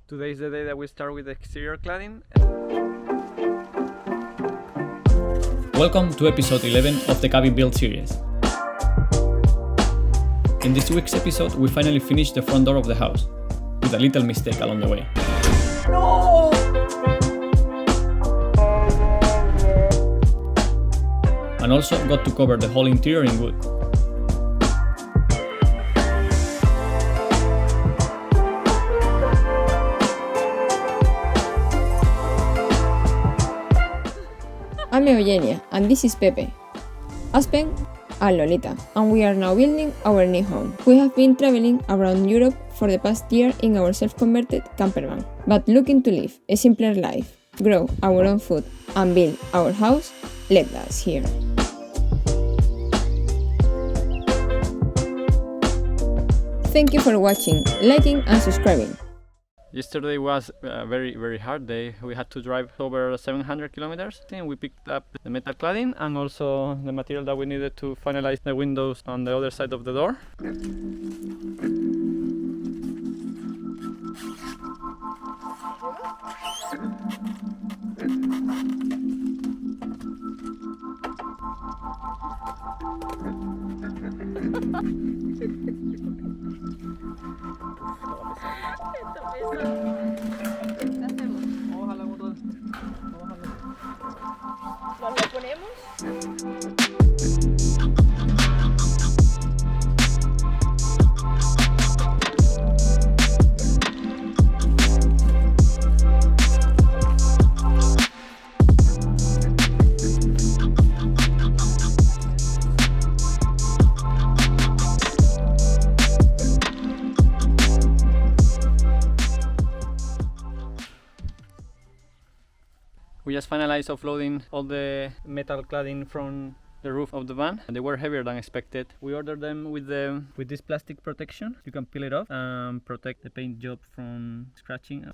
Today is the day that we start with the exterior cladding. Welcome to episode 11 of the Cabin Build series. In this week's episode, we finally finished the front door of the house, with a little mistake along the way. No! And also got to cover the whole interior in wood. I'm Eugenia, and this is Pepe, Aspen, and Lolita, and we are now building our new home. We have been traveling around Europe for the past year in our self-converted camper van, but looking to live a simpler life, grow our own food, and build our house led us here. Thank you for watching, liking, and subscribing. Yesterday was a very hard day. We had to drive over 700 kilometers. We picked up the metal cladding and also the material that we needed to finalize the windows on the other side of the door. Nos lo ponemos. We just finalized offloading all the metal cladding from the roof of the van. They were heavier than expected. We ordered them with this plastic protection. You can peel it off and protect the paint job from scratching.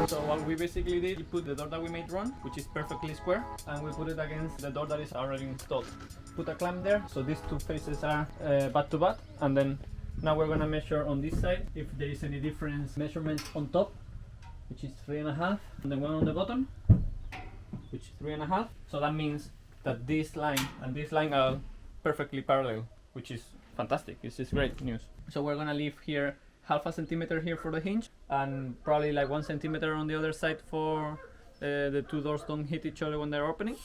So what we basically did, we put the door that we made run, which is perfectly square, and we put it against the door that is already installed. Put a clamp there, so these two faces are back to back, and then now we're gonna measure on this side if there is any difference measurement on top, which is 3.5, and the one on the bottom, which is 3.5. So that means that this line and this line are perfectly parallel, which is fantastic. This is great news. So we're gonna leave here half a centimeter here for the hinge, and probably like 1 centimeter on the other side for the two doors don't hit each other when they're opening.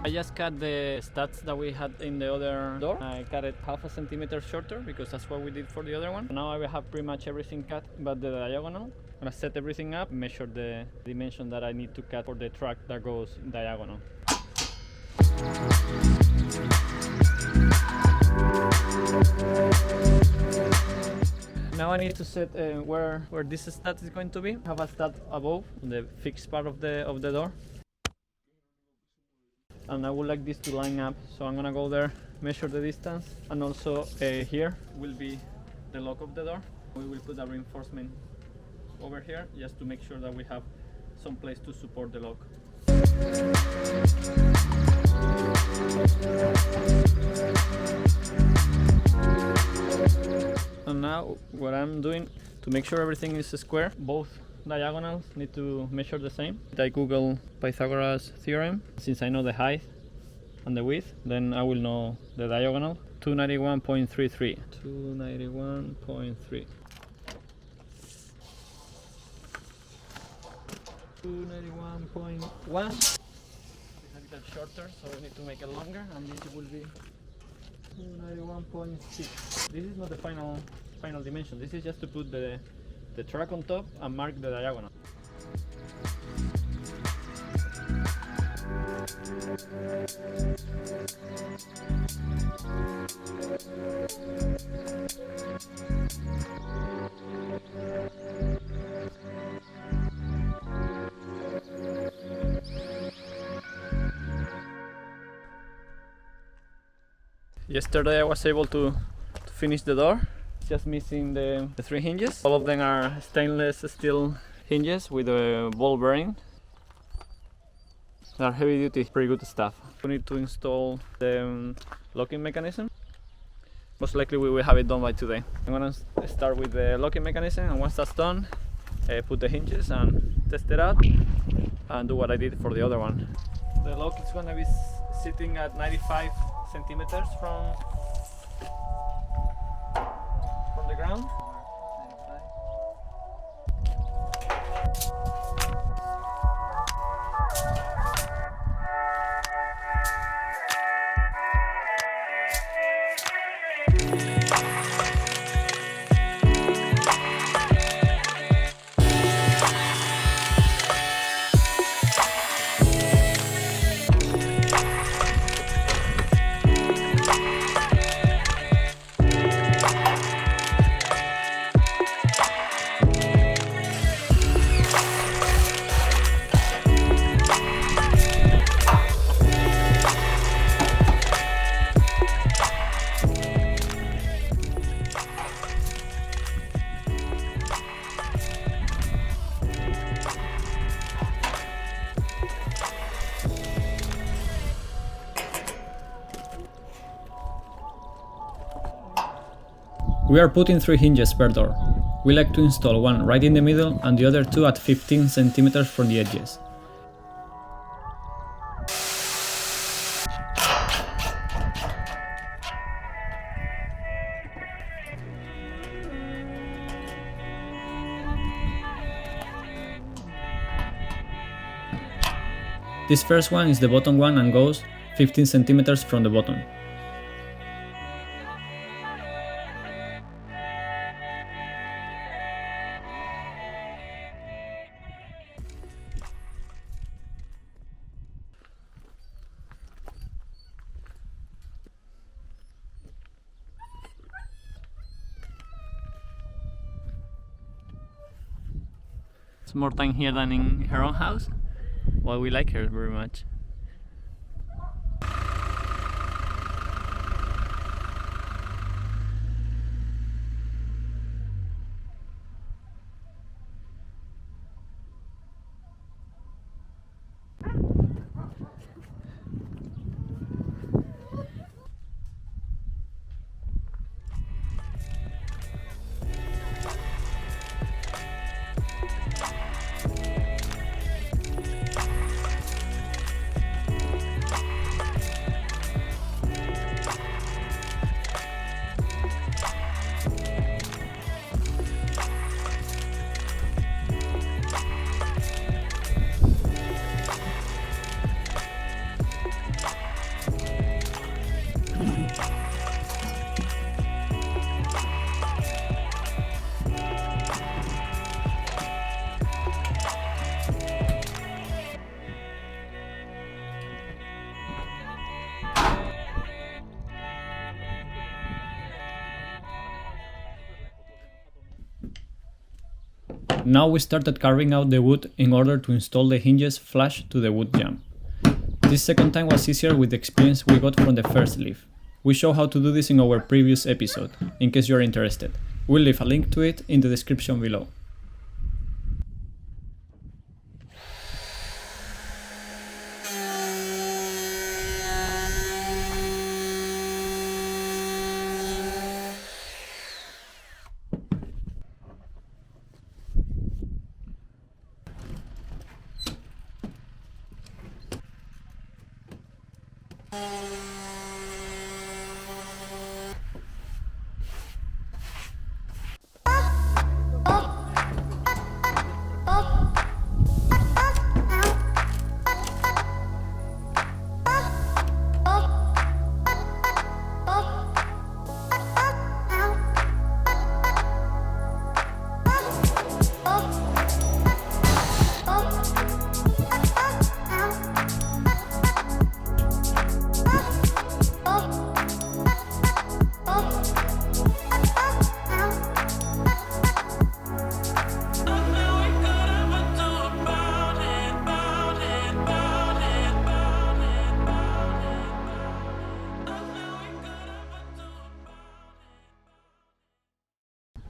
I just cut the studs that we had in the other door. I cut it half a centimeter shorter because that's what we did for the other one. Now I will have pretty much everything cut but the diagonal. I'm gonna set everything up, measure the dimension that I need to cut for the track that goes diagonal. Now I need to set where this stud is going to be. I have a stud above the fixed part of the door. And I would like this to line up, so I'm gonna go there, measure the distance, and also here will be the lock of the door. We will put a reinforcement over here just to make sure that we have some place to support the lock. And now what I'm doing to make sure everything is square, both diagonals need to measure the same. I Google Pythagoras theorem. Since I know the height and the width, then I will know the diagonal. 291.33. 291.3. 291.1. Make that shorter, so we need to make it longer, and this will be 291.6. This is not the final dimension. This is just to put the track on top and mark the diagonal. Yesterday I was able to finish the door. Just missing the 3 hinges. All of them are stainless steel hinges with a ball bearing. They are heavy duty, pretty good stuff. We need to install the locking mechanism. Most likely we will have it done by today. I'm gonna start with the locking mechanism, and once that's done, put the hinges and test it out and do what I did for the other one. The lock is gonna be sitting at 95 centimeters from the ground. We are putting 3 hinges per door. We like to install one right in the middle and the other 2 at 15 centimeters from the edges. This first one is the bottom one and goes 15 centimeters from the bottom. It's more time here than in her own house. Well, we like her very much. Now we started carving out the wood in order to install the hinges flush to the wood jamb. This second time was easier with the experience we got from the first leaf. We show how to do this in our previous episode, in case you are interested. We'll leave a link to it in the description below.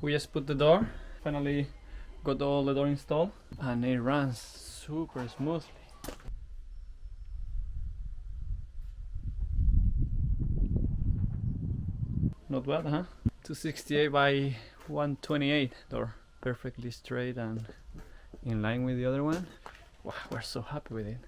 We just put the door. Finally got all the door installed, and it runs super smoothly. Not bad, huh? 268 by 128 door. Perfectly straight and in line with the other one. Wow, we're so happy with it.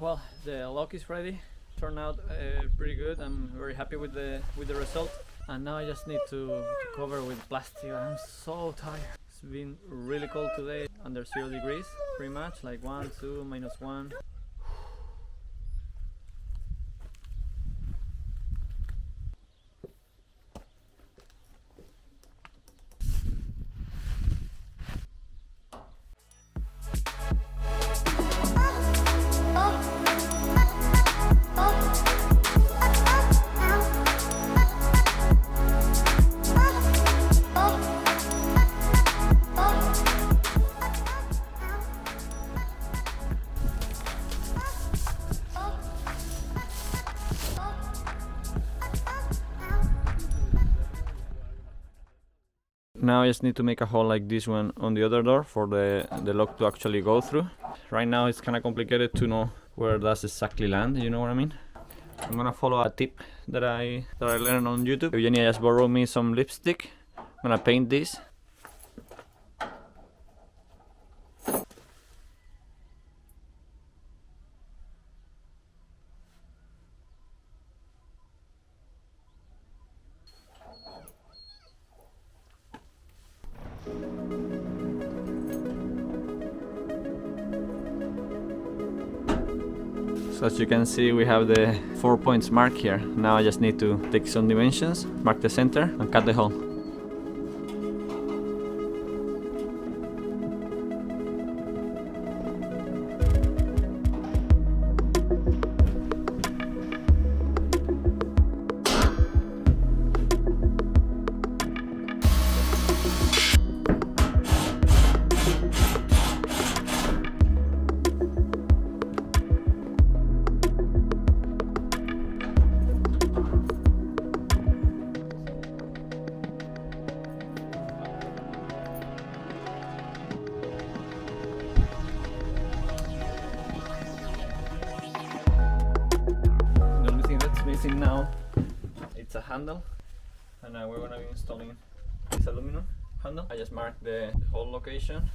Well, the lock is ready. Turned out pretty good. I'm very happy with the result. And now I just need to cover with plastic. I'm so tired. It's been really cold today, under 0 degrees, pretty much, like 1, 2, -1. Now I just need to make a hole like this one on the other door for the lock to actually go through. Right now it's kind of complicated to know where does exactly land, you know what I mean? I'm gonna follow a tip that I learned on YouTube. Eugenia just borrowed me some lipstick. I'm gonna paint this. So as you can see, we have the 4 points mark here. Now I just need to take some dimensions, mark the center and cut the hole. Missing now, it's a handle, and we're going to be installing this aluminum handle. I just marked the whole location.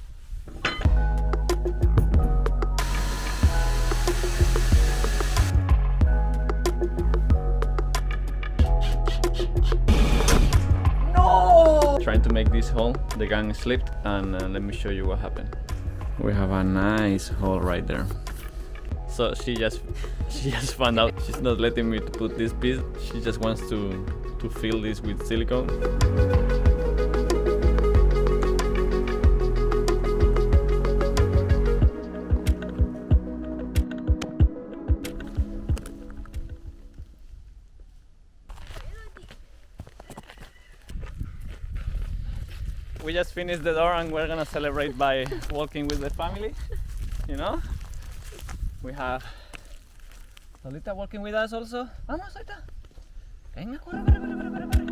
No! Trying to make this hole, the gang slipped, and let me show you what happened. We have a nice hole right there. So she just found out she's not letting me to put this piece. She just wants to fill this with silicone. We just finished the door and we're gonna celebrate by walking with the family, you know? We have Lolita walking with us also. Vamos, Lolita. Venga, corre, corre, corre, corre, corre.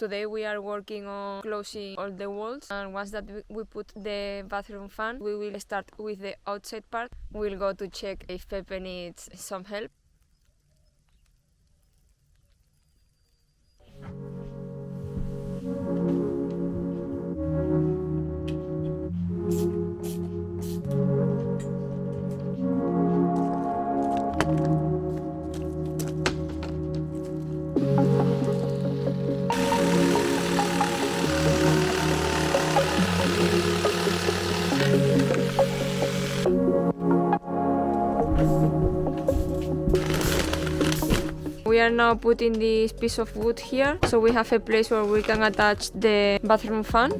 today we are working on closing all the walls, and once that we put the bathroom fan, we will start with the outside part. We'll go to check if Pepe needs some help. We are now putting this piece of wood here, so we have a place where we can attach the bathroom fan.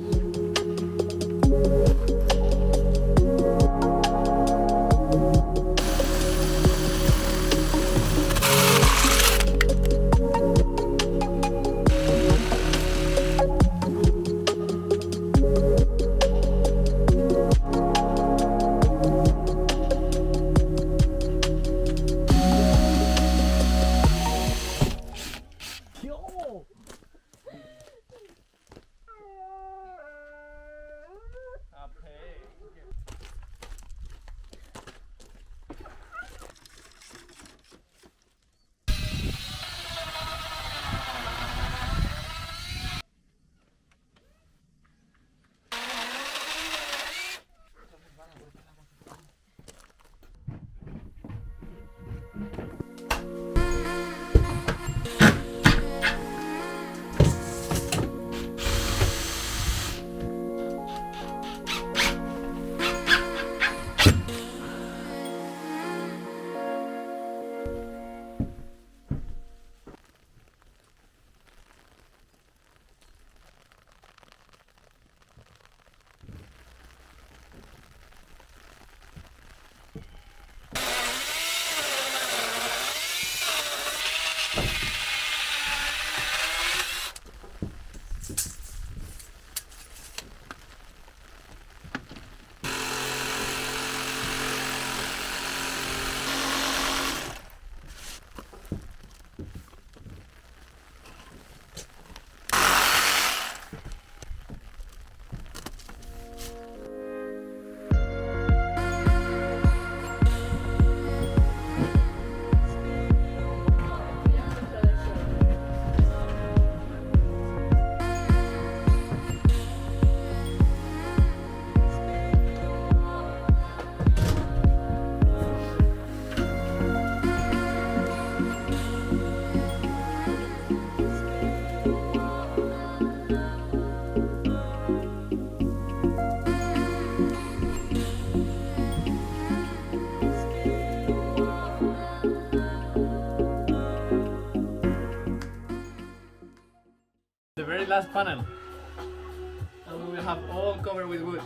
The very last panel, and we will have all covered with wood.